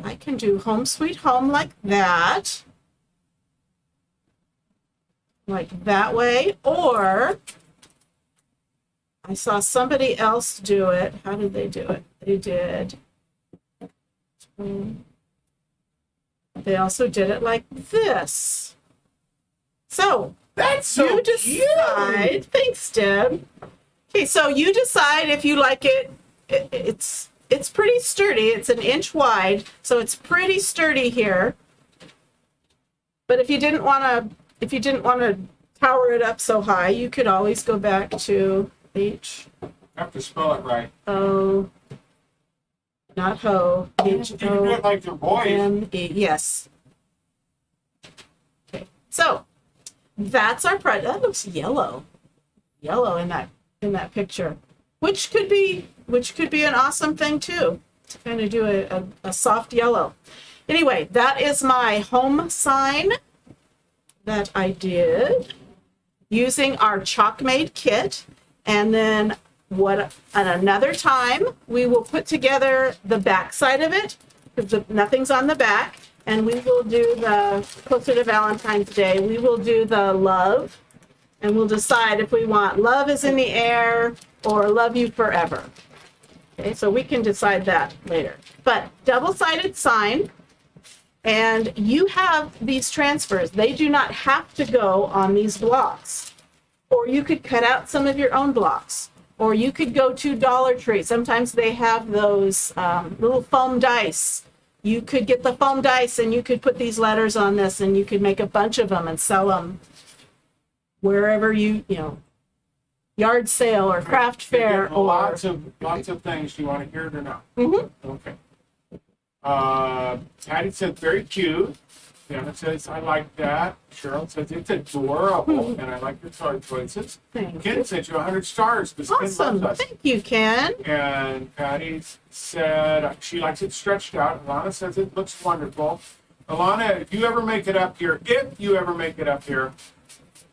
I can do Home Sweet Home like that. Like that way. Or I saw somebody else do it. How did they do it? They did. They also did it like this. So That's so you cute. decide. Thanks, Deb. Okay, so you decide if you like it. It's pretty sturdy. It's an inch wide, so it's pretty sturdy here. But if you didn't want to tower it up so high, you could always go back to H I have to spell it right. O, not ho. H You can do it O like your boys. N E. Yes. Okay, so that's our project. That looks yellow in that picture, which could be an awesome thing too, to kind of do a soft yellow. Anyway, that is my home sign that I did using our chalk made kit. And then another time we will put together the back side of it, because nothing's on the back, and we will do closer to Valentine's Day, we will do the love, and we'll decide if we want love is in the air or love you forever. Okay, so we can decide that later. But double-sided sign, and you have these transfers. They do not have to go on these blocks. Or you could cut out some of your own blocks. Or you could go to Dollar Tree. Sometimes they have those little foam dice. You could get the foam dice and you could put these letters on this and you could make a bunch of them and sell them wherever yard sale or craft fair or lots of things. Do you want to hear it or not? Mm-hmm. Okay. Patty said very cute. Deanna says I like that. Cheryl says it's adorable, and I like your color choices. Thank Ken you. sent you 100 stars because Awesome. Ken loves us. Thank you, Ken. And Patty said she likes it stretched out. Alana says it looks wonderful. Alana, if you ever make it up here,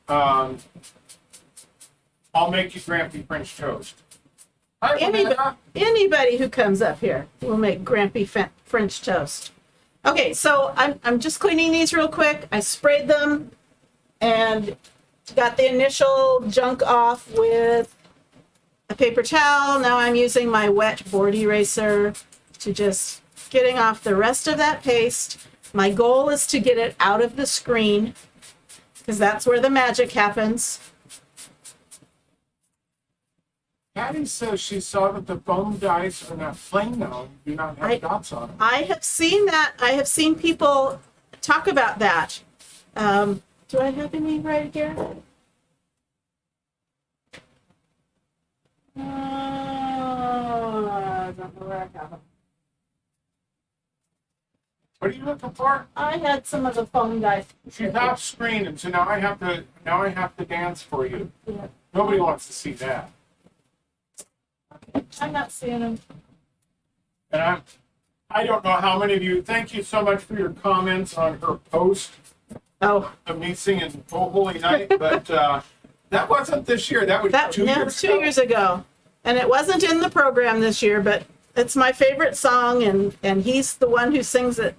I'll make you Grampy French toast. Hi, Vanessa. Anybody who comes up here will make Grampy French toast. Okay, so I'm just cleaning these real quick. I sprayed them and got the initial junk off with a paper towel. Now I'm using my wet board eraser to just getting off the rest of that paste. My goal is to get it out of the screen because that's where the magic happens. Patty says she saw that the foam dice are not flame now. Do not have dots on them. I have seen that. I have seen people talk about that. Do I have any right here? I don't know where I have them. What are you looking for? I had some of the foam dice. She's off screen, and so now I have to dance for you. Yeah. Nobody wants to see that. I'm not seeing them. And I don't know how many of you. Thank you so much for your comments on her post Oh, of me singing "Oh Holy Night," but that wasn't this year. That was 2 years ago. 2 years ago, and it wasn't in the program this year. But it's my favorite song, and he's the one who sings it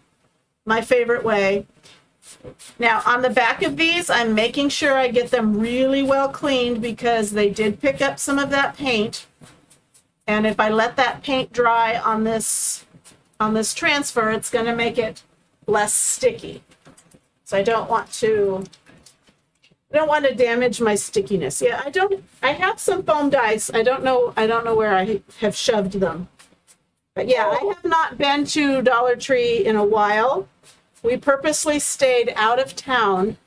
my favorite way. Now, on the back of these, I'm making sure I get them really well cleaned because they did pick up some of that paint. And if I let that paint dry on this transfer, it's going to make it less sticky. So I don't want to damage my stickiness. Yeah, I have some foam dice. I don't know where I have shoved them. But yeah, I have not been to Dollar Tree in a while. We purposely stayed out of town,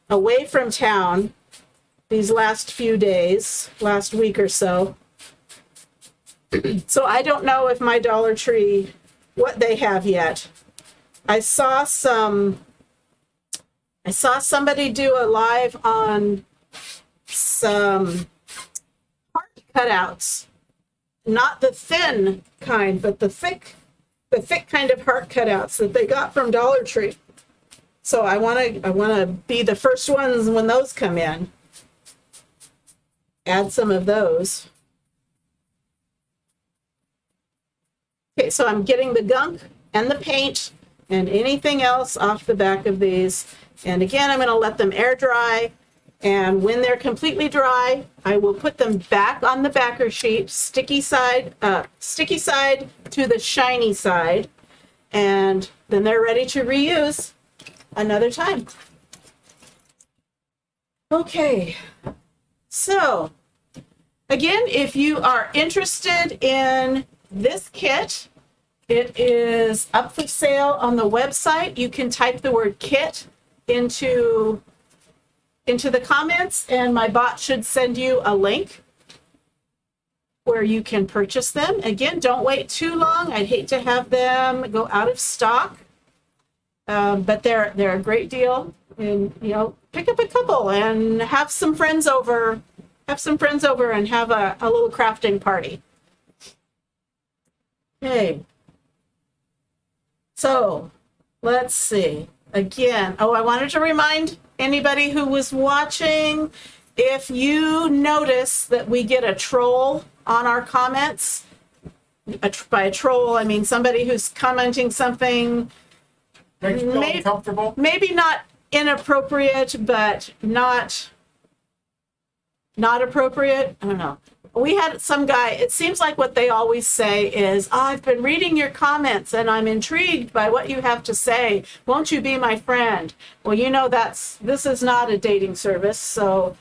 away from town, these last few days, last week or so. So I don't know if my Dollar Tree, what they have yet. I saw somebody do a live on some heart cutouts. Not the thin kind, but the thick kind of heart cutouts that they got from Dollar Tree. So I want to be the first ones when those come in. Add some of those. Okay, so I'm getting the gunk and the paint and anything else off the back of these. And again, I'm going to let them air dry. And when they're completely dry, I will put them back on the backer sheet, sticky side to the shiny side. And then they're ready to reuse another time. Okay, so again, if you are interested in this kit, it is up for sale on the website. You can type the word kit into the comments, and my bot should send you a link where you can purchase them. Again, don't wait too long. I'd hate to have them go out of stock, but they're a great deal. And pick up a couple and have some friends over. And have a little crafting party. Okay. So let's see. Again, I wanted to remind anybody who was watching, if you notice that we get a troll on our comments, by a troll, I mean somebody who's commenting something Makes you feel uncomfortable. Maybe not inappropriate, but not appropriate. I don't know. We had some guy, it seems like what they always say is, I've been reading your comments and I'm intrigued by what you have to say. Won't you be my friend? Well, this is not a dating service, so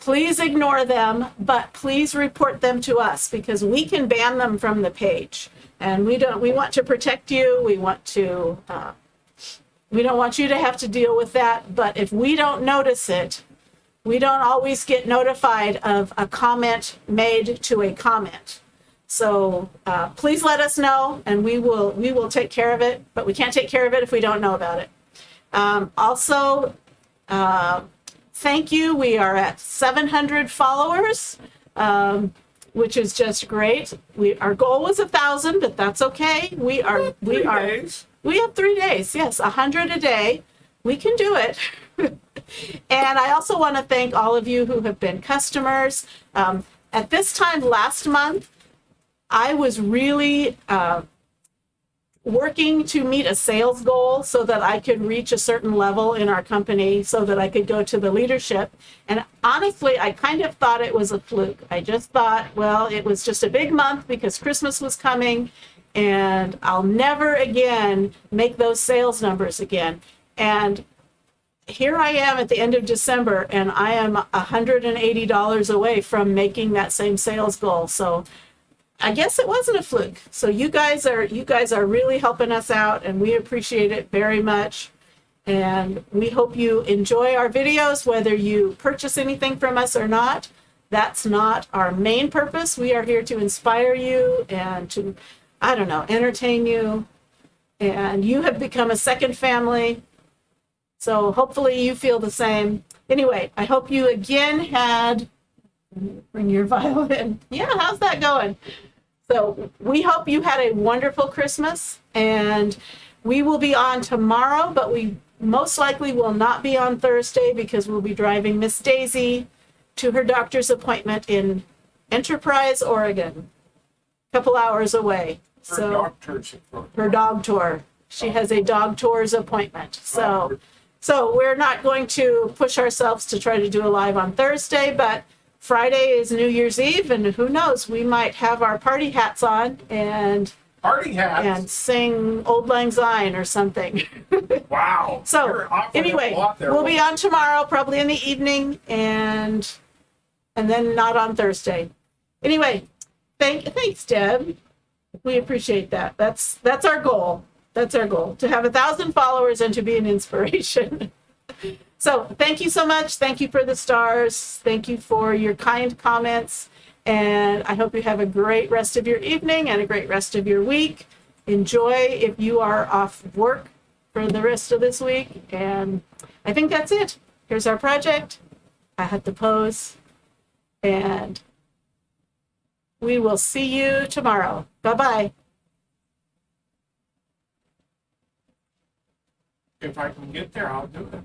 please ignore them, but please report them to us because we can ban them from the page. And we want to protect you. We don't want you to have to deal with that, but if we don't notice it, we don't always get notified of a comment made to a comment. So please let us know, and we will take care of it, but we can't take care of it if we don't know about it. Also, thank you. We are at 700 followers, which is just great. Our goal was 1,000, but that's okay. We have 3 days. Yes, 100 a day. We can do it. And I also want to thank all of you who have been customers. at this time last month, I was really working to meet a sales goal so that I could reach a certain level in our company so that I could go to the leadership. And honestly, I kind of thought it was a fluke. I just thought, well, it was just a big month because Christmas was coming and I'll never again make those sales numbers again. And here I am at the end of December and I am $180 away from making that same sales goal. So I guess it wasn't a fluke. So you guys are really helping us out and we appreciate it very much. And we hope you enjoy our videos, whether you purchase anything from us or not. That's not our main purpose. We are here to inspire you and to, I don't know, entertain you. And you have become a second family. So hopefully you feel the same. Anyway, I hope you again had, bring your violin. Yeah, how's that going? So we hope you had a wonderful Christmas, and we will be on tomorrow, but we most likely will not be on Thursday because we'll be driving Miss Daisy to her doctor's appointment in Enterprise, Oregon, a couple hours away. Her dog tour. She has a dog tours appointment. So we're not going to push ourselves to try to do a live on Thursday, but Friday is New Year's Eve, and who knows, we might have our party hats on and sing Old Lang Syne or something. Wow. So anyway, we'll be on tomorrow, probably in the evening, and then not on Thursday. Anyway, thanks, Deb. We appreciate that. That's our goal. That's our goal, to have 1,000 followers and to be an inspiration. So thank you so much. Thank you for the stars. Thank you for your kind comments. And I hope you have a great rest of your evening and a great rest of your week. Enjoy if you are off work for the rest of this week. And I think that's it. Here's our project. I had to pose. And we will see you tomorrow. Bye-bye. If I can get there, I'll do it.